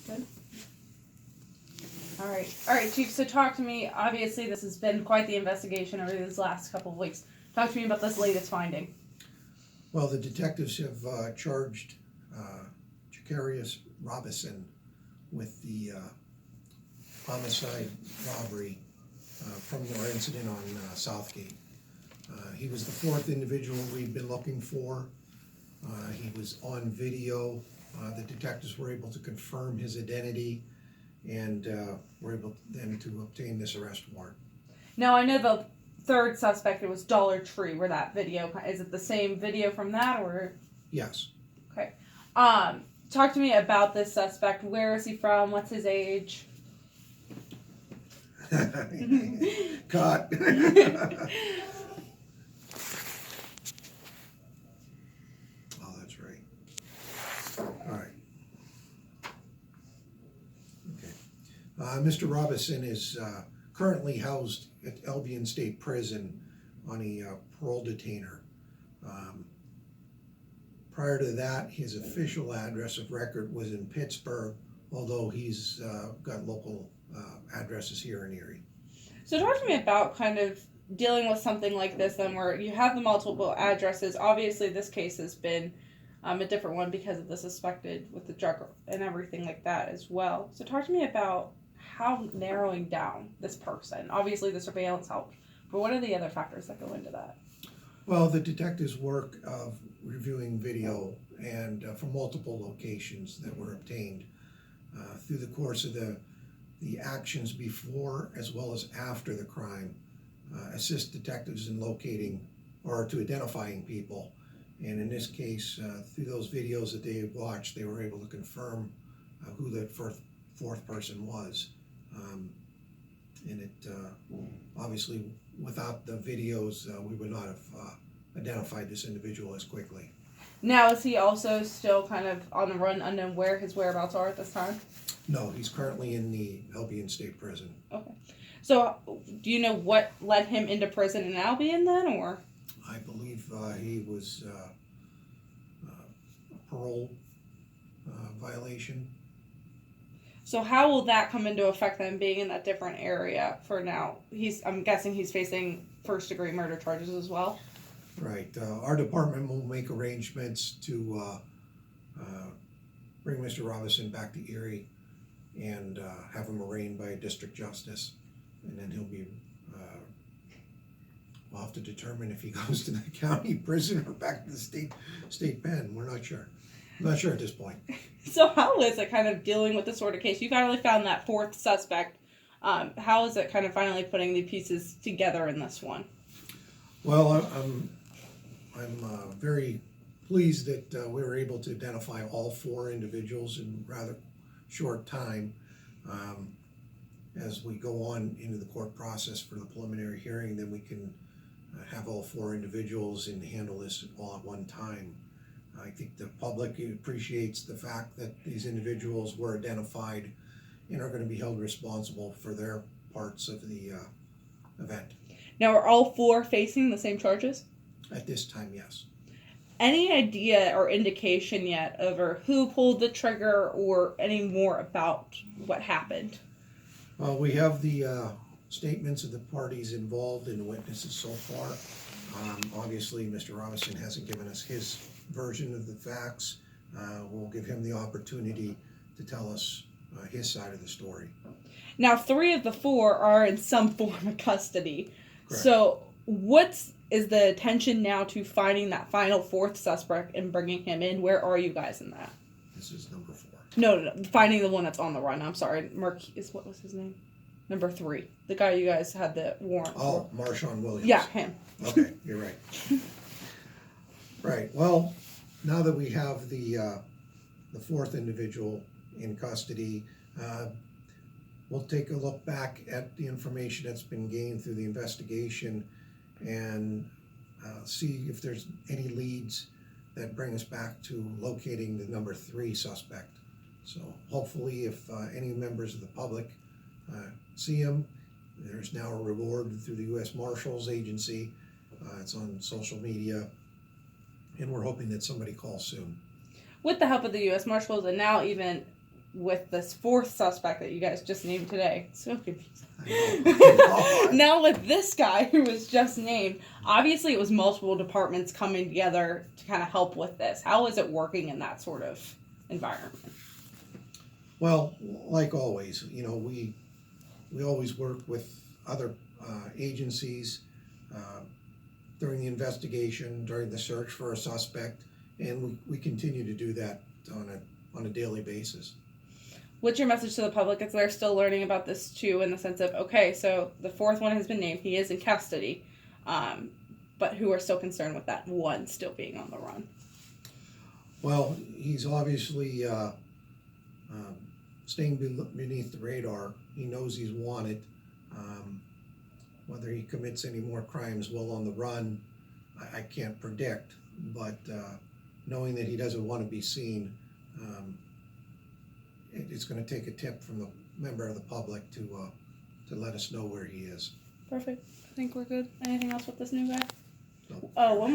Good. All right, Chief. So talk to me. Obviously, this has been quite the investigation over these last couple of weeks. Talk to me about this latest finding. Well, the detectives have charged Jacarius Robinson with the homicide robbery from our incident on Southgate. He was the fourth individual we'd been looking for. He was on video. The detectives were able to confirm his identity and were able then to obtain this arrest warrant. Now, I know the third suspect, it was Dollar Tree, where that video, is it the same video from that, or? Yes. Okay. Talk to me about this suspect. Where is he from? What's his age? Caught. Oh, that's right. All right. Okay. Mr. Robinson is currently housed at Albion State Prison on a parole detainer. Prior to that, his official address of record was in Pittsburgh, although he's got local addresses here in Erie. So talk to me about kind of dealing with something like this then, where you have the multiple addresses. Obviously, this case has been a different one because of the suspected with the drug and everything like that as well. So talk to me about how narrowing down this person. Obviously, the surveillance helped, but what are the other factors that go into that? Well, the detectives' work of reviewing video and from multiple locations that were obtained through the course of the actions before as well as after the crime assist detectives in locating or to identifying people. And in this case, through those videos that they had watched, they were able to confirm who that fourth person was. And it obviously, without the videos, we would not have identified this individual as quickly. Now, is he also still kind of on the run, unknown where his whereabouts are at this time? No, he's currently in the Albion State Prison. Okay. So, do you know what led him into prison in Albion then, or? I believe he was a parole violation. So how will that come into effect then, being in that different area for now? I'm guessing he's facing first-degree murder charges as well? Right. Our department will make arrangements to bring Mr. Robinson back to Erie and have him arraigned by a district justice. And then he'll be, we'll have to determine if he goes to the county prison or back to the state pen. We're not sure. I'm not sure at this point. So how is it kind of dealing with this sort of case? You finally found that fourth suspect. How is it kind of finally putting the pieces together in this one? Well, I'm very pleased that we were able to identify all four individuals in rather short time. As we go on into the court process for the preliminary hearing, then we can have all four individuals and handle this all at one time. I think the public appreciates the fact that these individuals were identified and are going to be held responsible for their parts of the event. Now, are all four facing the same charges? At this time, yes. Any idea or indication yet over who pulled the trigger or any more about what happened? We have the statements of the parties involved and the witnesses so far. Obviously, Mr. Robinson hasn't given us his version of the facts. We'll give him the opportunity to tell us his side of the story. Now, 3 of the 4 are in some form of custody. Correct. So what is the attention now to finding that final 4th suspect and bringing him in? Where are you guys in that? This is number 4. No, finding the one that's on the run. I'm sorry. What was his name? Number 3. The guy you guys had the warrant for. Marshawn Williams. Yeah, him. Okay, you're right. Right. Well, now that we have the 4th individual in custody, we'll take a look back at the information that's been gained through the investigation and see if there's any leads that bring us back to locating the number 3 suspect. So hopefully if any members of the public see him, there's now a reward through the U.S. Marshals Agency. It's on social media, and we're hoping that somebody calls soon. With the help of the U.S. Marshals and now even with this fourth suspect that you guys just named today. So confusing. I know. Now with this guy who was just named, obviously it was multiple departments coming together to kind of help with this. How is it working in that sort of environment? Well, like always, we always work with other agencies during the investigation, during the search for a suspect, and we continue to do that on a daily basis. What's your message to the public as they're still learning about this too, in the sense of, okay, so the fourth one has been named, he is in custody, but who are still concerned with that one still being on the run? Well, he's obviously staying beneath the radar. He knows he's wanted. Whether he commits any more crimes while on the run, I can't predict, but knowing that he doesn't want to be seen, it's going to take a tip from the member of the public to let us know where he is. Perfect. I think we're good. Anything else with this new guy? No. Oh, one